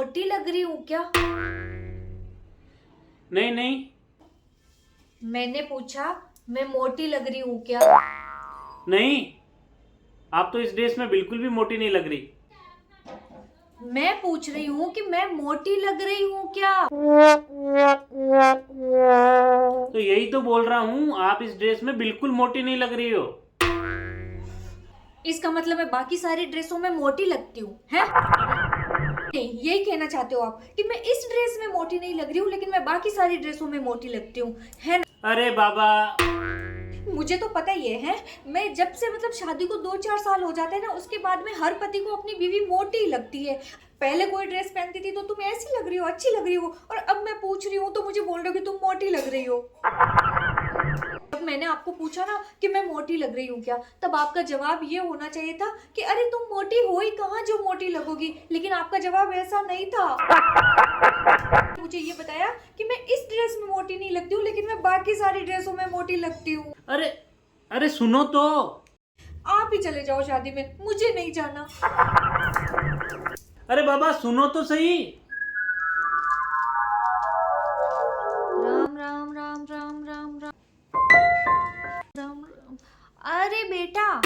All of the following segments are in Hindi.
मोटी लग रही हूँ क्या? नहीं नहीं। मैंने पूछा मैं मोटी लग रही हूँ क्या? नहीं, आप तो इस ड्रेस में बिल्कुल भी मोटी नहीं लग रही। मैं पूछ रही हूँ कि मैं मोटी लग रही हूँ क्या? तो यही तो बोल रहा हूँ, आप इस ड्रेस में बिल्कुल मोटी नहीं लग रही हो। इसका मतलब मैं बाकी सारी ड्रेसों में मोटी लगती हूँ, हैं? नहीं, यही कहना चाहते हो आप कि मैं इस ड्रेस में मोटी नहीं लग रही हूँ लेकिन मैं बाकी सारी ड्रेसों में मोटी लगती हूँ, है ना? अरे बाबा, मुझे तो पता ही है। मैं जब से मतलब शादी को 2-4 साल हो जाते हैं ना, उसके बाद में हर पति को अपनी बीवी मोटी लगती है। पहले कोई ड्रेस पहनती थी तो तुम ऐसी लग रही हो, अच्छी लग रही हो, और अब मैं पूछ रही हूँ तो मुझे बोल रहे हो कि तुम मोटी लग रही हो। जब मैंने आपको पूछा ना कि मैं मोटी लग रही हूँ क्या, तब आपका जवाब ये होना चाहिए था कि अरे तुम मोटी हो ही कहाँ जो मोटी लगोगी, लेकिन आपका जवाब ऐसा नहीं था। मुझे ये बताया कि मैं इस ड्रेस में मोटी नहीं लगती हूँ लेकिन मैं बाकी सारी ड्रेसों में मोटी लगती हूँ। अरे अरे सुनो तो। आप ही चले जाओ शादी में, मुझे नहीं जाना। अरे बाबा सुनो तो सही। राम राम राम राम राम राम राम राम। अरे बेटा,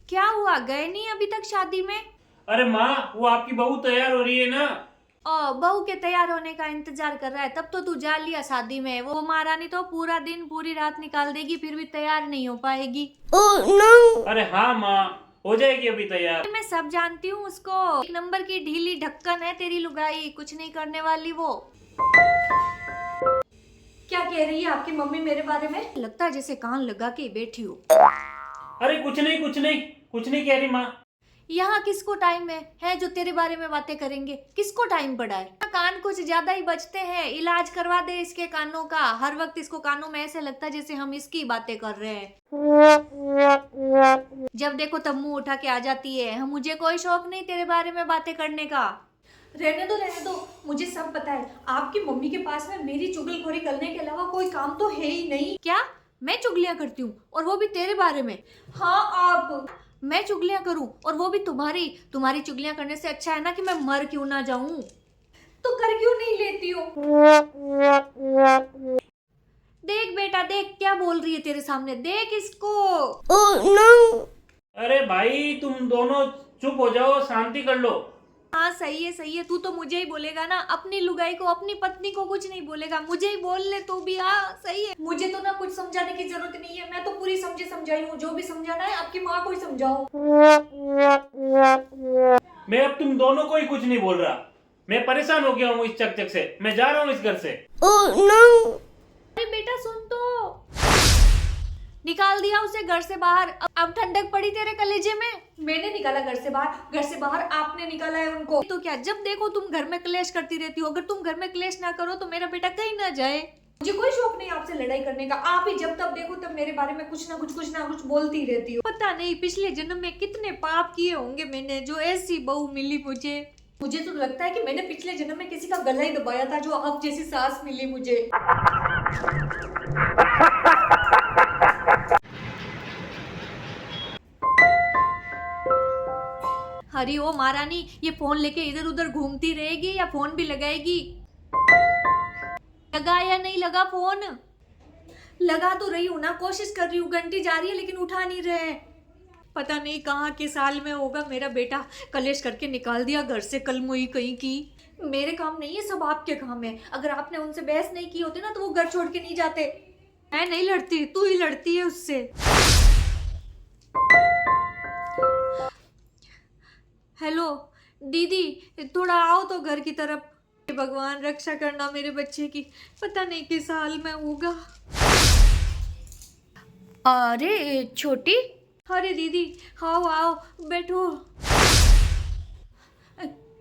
क्या हुआ, गए नहीं अभी तक शादी में? अरे माँ, वो आपकी बहू तैयार हो रही है ना। बहू के तैयार होने का इंतजार कर रहा है, तब तो तू जा लिया शादी में। वो महारानी तो पूरा दिन पूरी रात निकाल देगी फिर भी तैयार नहीं हो पाएगी। अरे हाँ माँ, हो जाएगी अभी तैयार। मैं सब जानती हूँ उसको, एक नंबर की ढीली ढक्कन है तेरी लुगाई, कुछ नहीं करने वाली वो। क्या कह रही है आपकी मम्मी मेरे बारे में? लगता है जैसे कान लगा के बैठी हो। अरे कुछ नहीं कुछ नहीं, कुछ नहीं कह रही माँ। यहाँ किसको टाइम है जो तेरे बारे में बातें करेंगे? किसको टाइम पड़ा है? कान कुछ ज्यादा ही बजते हैं, इलाज करवा दे इसके कानों का। हर वक्त इसको कानों में ऐसे लगता है जैसे हम इसकी बातें कर रहे हैं। जब देखो तब मुंह उठा के आ जाती है। मुझे कोई शौक नहीं तेरे बारे में बातें करने का। रहने दो, मुझे सब पता है। आपकी मम्मी के पास में मेरी चुगलखोरी करने के अलावा कोई काम तो है ही नहीं। क्या मैं चुगलियां करती हूँ, और वो भी तेरे बारे में? हाँ, आप। मैं चुगलियां करूं और वो भी तुम्हारी चुगलियां करने से अच्छा है ना कि मैं मर क्यों ना जाऊं। तो कर क्यों नहीं लेती हो? देख बेटा देख, क्या बोल रही है तेरे सामने, देख इसको। अरे भाई तुम दोनों चुप हो जाओ, शांति कर लो। हाँ सही है, तू तो मुझे ही बोलेगा ना, अपनी लुगाई को अपनी पत्नी को कुछ नहीं बोलेगा, मुझे ही बोल ले तू भी। हाँ सही है, मुझे तो ना कुछ समझाने की जरूरत नहीं है, मैं तो पूरी समझी समझाई हूँ। जो भी समझाना है आपकी माँ को ही समझाओ। मैं अब तुम दोनों को ही कुछ नहीं बोल रहा। मैं परेशान हो गया हूँ इस चकचक से, मैं जा रहा हूँ इस घर से। अरे बेटा सुन तो, निकाल दिया उसे घर से बाहर। अब ठंडक पड़ी तेरे कलेजे में। मैंने निकाला घर से बाहर? घर से बाहर आपने निकाला है उनको। तो क्या, जब देखो तुम घर में क्लेश करती रहती हो। अगर तुम घर में क्लेश ना करो तो मेरा बेटा कहीं ना जाए। मुझे कोई शौक नहीं आपसे लड़ाई करने का। आप ही जब तब देखो तब मेरे बारे में कुछ ना कुछ बोलती रहती हो। पता नहीं पिछले जन्म में कितने पाप किए होंगे मैंने, जो ऐसी बहू मिली मुझे। मुझे तो लगता है कि मैंने पिछले जन्म में किसी का गला ही दबाया था, जो अब जैसी सास मिली मुझे। हरी ओ महारानी, ये फोन लेके इधर उधर घूमती रहेगी या फोन भी लगाएगी? लगा या नहीं लगा फोन? लगा तो रही हूँ ना, कोशिश कर रही हूँ, घंटी जा रही है लेकिन उठा नहीं रहे। पता नहीं कहाँ के साल में होगा मेरा बेटा, कलेश करके निकाल दिया घर से कल मुई कहीं की। मेरे काम नहीं है, सब आपके काम है। अगर आपने उनसे बहस नहीं की होती ना तो वो घर छोड़ के नहीं जाते। मैं नहीं लड़ती, तू ही लड़ती है उससे। हेलो दीदी, थोड़ा आओ तो घर की तरफ। भगवान रक्षा करना मेरे बच्चे की, पता नहीं किस हाल में होगा। अरे छोटी, अरे दीदी आओ आओ बैठो।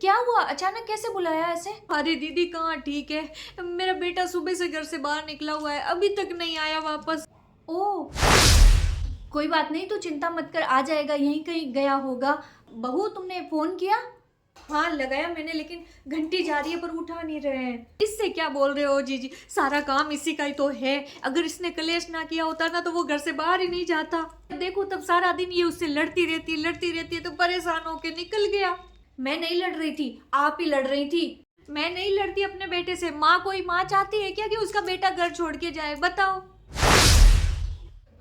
क्या हुआ, अचानक कैसे बुलाया ऐसे? अरे दीदी कहाँ ठीक है, मेरा बेटा सुबह से घर से बाहर निकला हुआ है, अभी तक नहीं आया वापस। ओ कोई बात नहीं, तू चिंता मत कर, आ जाएगा, यहीं कहीं गया होगा। बहू तुमने फोन किया? हाँ लगाया मैंने, लेकिन घंटी जा रही है पर उठा नहीं रहे हैं। इससे क्या बोल रहे हो जीजी, सारा काम इसी का ही तो है। अगर इसने कलेश ना किया होता ना तो वो घर से बाहर ही नहीं जाता। देखो तब सारा दिन ये उससे लड़ती रहती है तो परेशान होके निकल गया। मैं नहीं लड़ रही थी, आप ही लड़ रही थी। मैं नहीं लड़ती अपने बेटे से। कोई माँ चाहती है क्या कि उसका बेटा घर छोड़ के जाए? बताओ।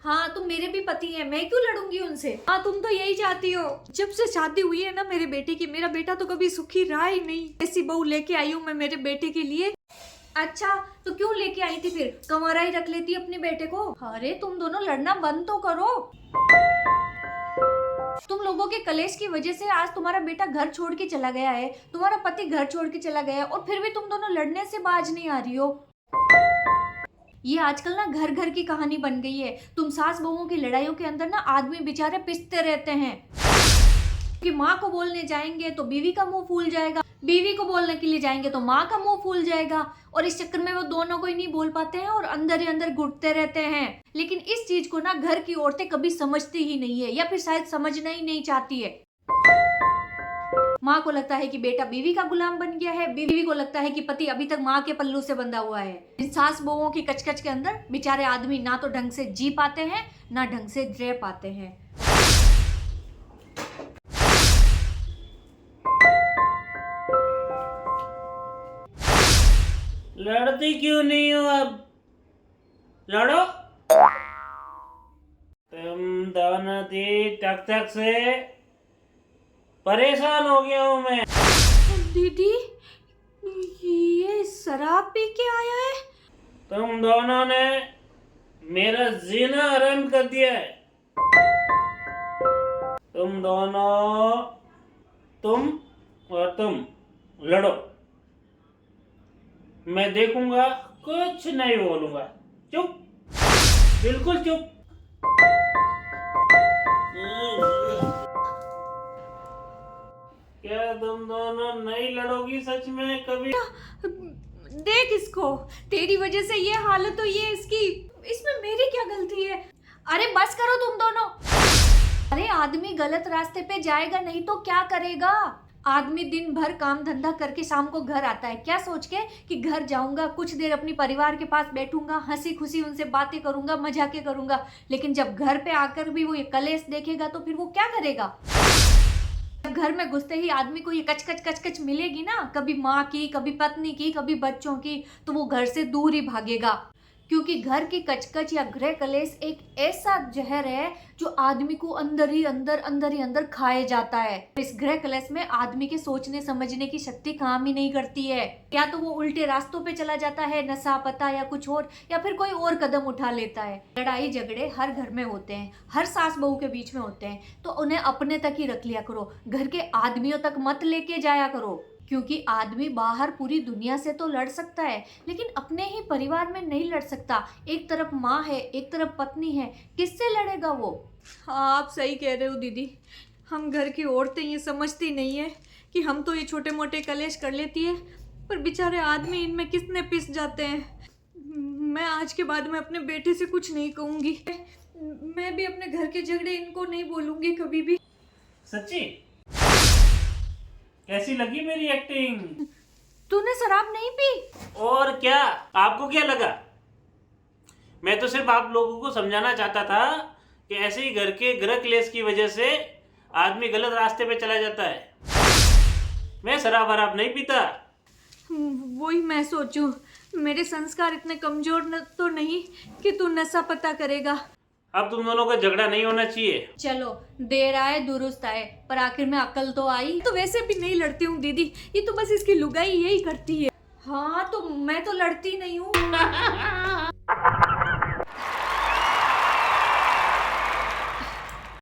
हाँ, तुम मेरे भी पति हैं, मैं क्यों लड़ूंगी उनसे? हाँ, तुम तो यही चाहती हो। जब से शादी हुई है ना मेरे बेटे की, मेरा बेटा तो कभी सुखी रहा ही नहीं। ऐसी बहू लेके आई हूँ मैं मेरे बेटे के लिए। अच्छा, तो क्यों लेके आई थी फिर? कंवारा ही रख लेती अपने बेटे को। अरे तुम दोनों लड़ना बंद तो करो। तुम लोगों के कलेश की वजह से आज तुम्हारा बेटा घर छोड़ के चला गया है, तुम्हारा पति घर छोड़ के चला गया है, और फिर भी तुम दोनों लड़ने से बाज नहीं आ रही हो। ये आजकल ना घर घर की कहानी बन गई है। तुम सास बहुओं की लड़ाइयों के अंदर ना आदमी बेचारे पिसते रहते हैं कि माँ को बोलने जाएंगे तो बीवी का मुंह फूल जाएगा, बीवी को बोलने के लिए जाएंगे तो माँ का मुंह फूल जाएगा, और इस चक्कर में वो दोनों को ही नहीं बोल पाते हैं और अंदर ही अंदर घुटते रहते हैं। लेकिन इस चीज को ना घर की औरतें कभी समझती ही नहीं है, या फिर शायद समझना ही नहीं चाहती है। माँ को लगता है कि बेटा बीवी का गुलाम बन गया है, बीवी को लगता है कि पति अभी तक माँ के पल्लू से बंधा हुआ है। इन सास बहुओं की कचकच के अंदर बेचारे आदमी ना तो ढंग से जी पाते हैं, ना ढंग से रह पाते हैं। लड़ती क्यों नहीं हो अब? लड़ो। तुम दोनों दी टक टक से परेशान हो गया हूँ मैं। दीदी, ये शराब पी के आया है? तुम दोनों ने मेरा जीना हराम कर दिया है। तुम दोनों, तुम और तुम लड़ो, मैं देखूंगा, कुछ नहीं बोलूंगा। चुप, बिल्कुल चुप। क्या तुम दोनों नहीं लड़ोगी सच में कभी? देख इसको, तेरी वजह से ये हालत हुई है इसकी, इसमें मेरी क्या गलती है? अरे बस करो तुम दोनों। अरे आदमी गलत रास्ते पे जाएगा नहीं तो क्या करेगा? आदमी दिन भर काम धंधा करके शाम को घर आता है, क्या सोच के कि घर जाऊंगा, कुछ देर अपनी परिवार के पास बैठूंगा, हंसी खुशी उनसे बातें करूंगा, मजाके करूंगा। लेकिन जब घर पे आकर भी वो ये कलेश देखेगा तो फिर वो क्या करेगा? घर में घुसते ही आदमी को ये कचकच कचकच मिलेगी ना, कभी माँ की, कभी पत्नी की, कभी बच्चों की, तो वो घर से दूर ही भागेगा। क्योंकि घर की कचकच या गृह कलेश एक ऐसा जहर है जो आदमी को अंदर ही अंदर खाए जाता है। इस गृह कलेश में आदमी के सोचने समझने की शक्ति काम ही नहीं करती है। या तो वो उल्टे रास्तों पे चला जाता है, नशा पता या कुछ और, या फिर कोई और कदम उठा लेता है। लड़ाई झगड़े हर घर में होते हैं, हर सास बहू के बीच में होते हैं, तो उन्हें अपने तक ही रख लिया करो, घर के आदमियों तक मत लेके जाया करो। क्योंकि आदमी बाहर पूरी दुनिया से तो लड़ सकता है, लेकिन अपने ही परिवार में नहीं लड़ सकता। एक तरफ माँ है, एक तरफ पत्नी है, किससे लड़ेगा वो? हाँ, आप सही कह रहे हो दीदी। हम घर की औरतें ये समझती नहीं है कि हम तो ये छोटे मोटे कलेश कर लेती है, पर बेचारे आदमी इनमें कितने पिस जाते हैं। मैं आज के बाद में अपने बेटे से कुछ नहीं कहूँगी। मैं भी अपने घर के झगड़े इनको नहीं बोलूँगी कभी भी। सच्ची? कैसी लगी मेरी एक्टिंग? तूने शराब नहीं पी? और क्या, आपको क्या लगा? मैं तो सिर्फ आप लोगों को समझाना चाहता था कि ऐसे ही घर के गृह क्लेश की वजह से आदमी गलत रास्ते पे चला जाता है। मैं शराब वराब नहीं पीता। वही मैं सोचूं, मेरे संस्कार इतने कमजोर तो नहीं कि तू नशा पता करेगा। अब तुम दोनों का झगड़ा नहीं होना चाहिए। चलो, देर आए दुरुस्त आए, पर आखिर में अकल तो आई। तो वैसे भी नहीं लड़ती हूँ दीदी, ये तो बस इसकी लुगाई यही करती है। हाँ, तो मैं तो लड़ती नहीं हूँ।